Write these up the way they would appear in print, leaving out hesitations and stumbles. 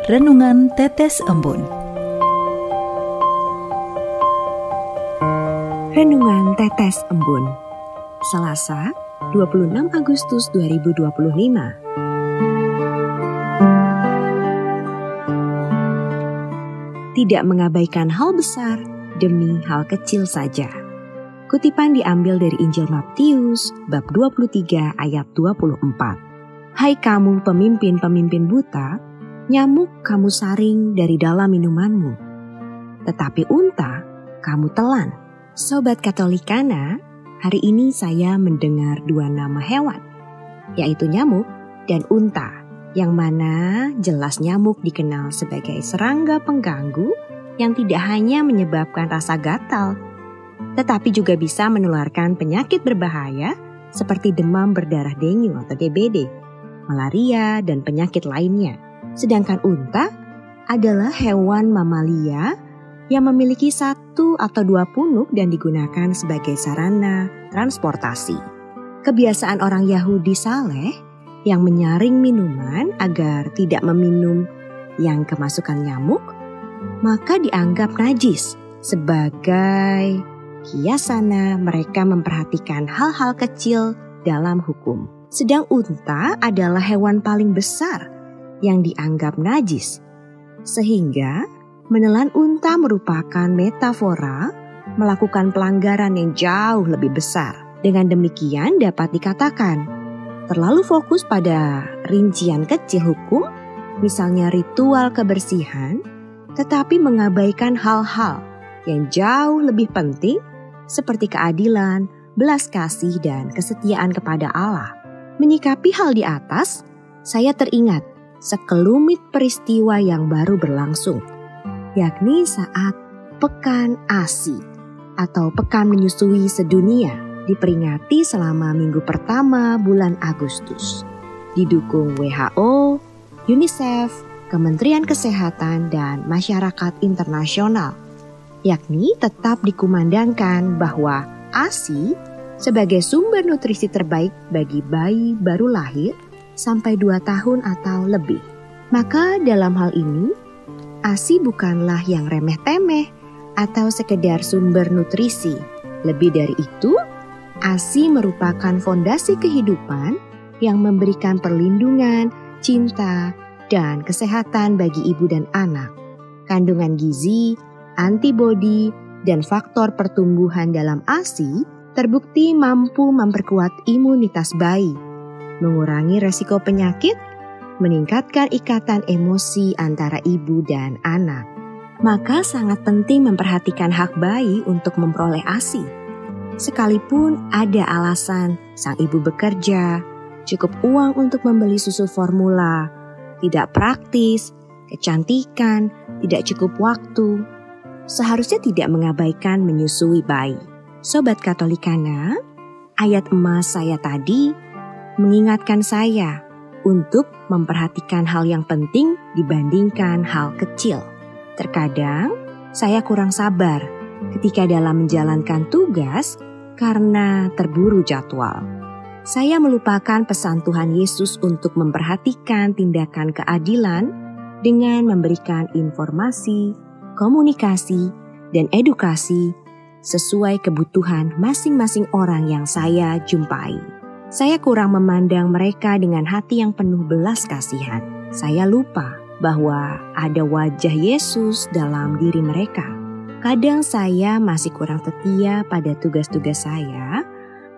Renungan Tetes Embun. Renungan Tetes Embun, Selasa, 26 Agustus 2025. Tidak mengabaikan hal besar demi hal kecil saja. Kutipan diambil dari Injil Matius, bab 23 ayat 24. Hai kamu pemimpin-pemimpin buta, nyamuk kamu saring dari dalam minumanmu, tetapi unta kamu telan. Sobat Katolikana, hari ini saya mendengar dua nama hewan, yaitu nyamuk dan unta, yang mana jelas nyamuk dikenal sebagai serangga pengganggu yang tidak hanya menyebabkan rasa gatal, tetapi juga bisa menularkan penyakit berbahaya seperti demam berdarah dengue atau DBD, malaria, dan penyakit lainnya. Sedangkan unta adalah hewan mamalia yang memiliki satu atau dua punuk dan digunakan sebagai sarana transportasi. Kebiasaan orang Yahudi Saleh yang menyaring minuman agar tidak meminum yang kemasukan nyamuk, maka dianggap najis. Sebagai kiasana mereka memperhatikan hal-hal kecil dalam hukum. Sedang unta adalah hewan paling besar yang dianggap najis, sehingga menelan unta merupakan metafora melakukan pelanggaran yang jauh lebih besar. Dengan demikian dapat dikatakan terlalu fokus pada rincian kecil hukum, misalnya ritual kebersihan, tetapi mengabaikan hal-hal yang jauh lebih penting seperti keadilan, belas kasih, dan kesetiaan kepada Allah. Menyikapi hal di atas, saya teringat sekelumit peristiwa yang baru berlangsung, yakni saat Pekan ASI atau Pekan Menyusui Sedunia diperingati selama minggu pertama bulan Agustus. Didukung WHO, UNICEF, Kementerian Kesehatan, dan masyarakat internasional, yakni tetap dikumandangkan bahwa ASI sebagai sumber nutrisi terbaik bagi bayi baru lahir sampai 2 tahun atau lebih. Maka dalam hal ini, ASI bukanlah yang remeh-temeh atau sekedar sumber nutrisi. Lebih dari itu, ASI merupakan fondasi kehidupan yang memberikan perlindungan, cinta, dan kesehatan bagi ibu dan anak. Kandungan gizi, antibodi, dan faktor pertumbuhan dalam ASI terbukti mampu memperkuat imunitas bayi, mengurangi resiko penyakit, meningkatkan ikatan emosi antara ibu dan anak. Maka sangat penting memperhatikan hak bayi untuk memperoleh ASI. Sekalipun ada alasan sang ibu bekerja, cukup uang untuk membeli susu formula, tidak praktis, kecantikan, tidak cukup waktu, seharusnya tidak mengabaikan menyusui bayi. Sobat Katolikana, ayat emas saya tadi mengingatkan saya untuk memperhatikan hal yang penting dibandingkan hal kecil. Terkadang saya kurang sabar ketika dalam menjalankan tugas karena terburu jadwal. Saya melupakan pesan Tuhan Yesus untuk memperhatikan tindakan keadilan dengan memberikan informasi, komunikasi, dan edukasi sesuai kebutuhan masing-masing orang yang saya jumpai. Saya kurang memandang mereka dengan hati yang penuh belas kasihan. Saya lupa bahwa ada wajah Yesus dalam diri mereka. Kadang saya masih kurang setia pada tugas-tugas saya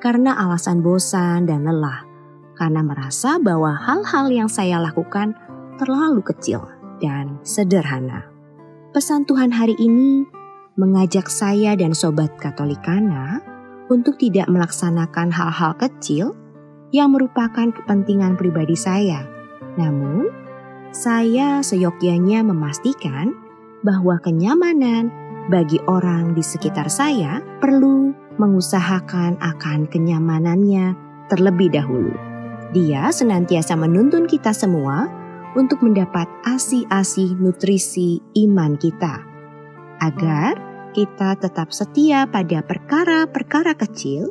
karena alasan bosan dan lelah, karena merasa bahwa hal-hal yang saya lakukan terlalu kecil dan sederhana. Pesan Tuhan hari ini mengajak saya dan Sobat Katolikana untuk tidak melaksanakan hal-hal kecil yang merupakan kepentingan pribadi saya. Namun, saya seyogyanya memastikan bahwa kenyamanan bagi orang di sekitar saya perlu mengusahakan akan kenyamanannya terlebih dahulu. Dia senantiasa menuntun kita semua untuk mendapat asi-asi nutrisi iman kita, agar kita tetap setia pada perkara-perkara kecil,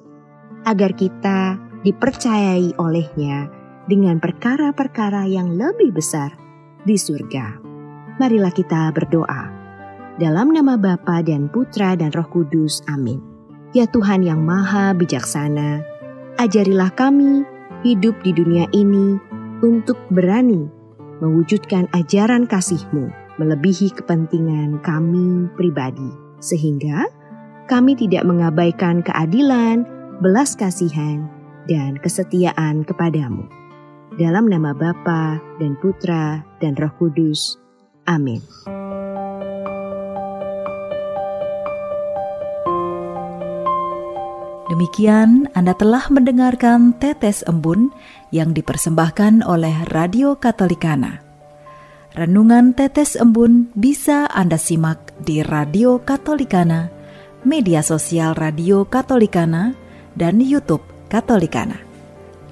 agar kita dipercayai olehnya dengan perkara-perkara yang lebih besar di surga. Marilah kita berdoa. Dalam nama Bapa dan Putra dan Roh Kudus, amin. Ya Tuhan yang Maha Bijaksana, ajarilah kami hidup di dunia ini untuk berani mewujudkan ajaran kasih-Mu melebihi kepentingan kami pribadi, sehingga kami tidak mengabaikan keadilan, belas kasihan, dan kesetiaan kepadamu. Dalam nama Bapa dan Putra dan Roh Kudus, amin. Demikian Anda telah mendengarkan Tetes Embun yang dipersembahkan oleh Radio Katolikana. Renungan Tetes Embun bisa Anda simak di Radio Katolikana, media sosial Radio Katolikana, dan YouTube Katolikana.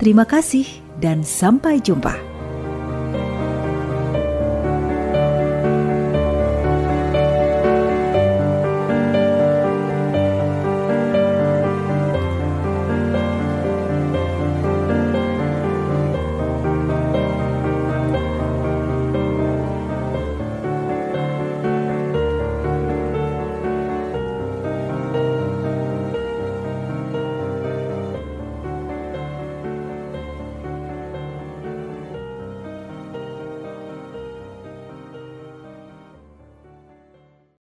Terima kasih dan sampai jumpa.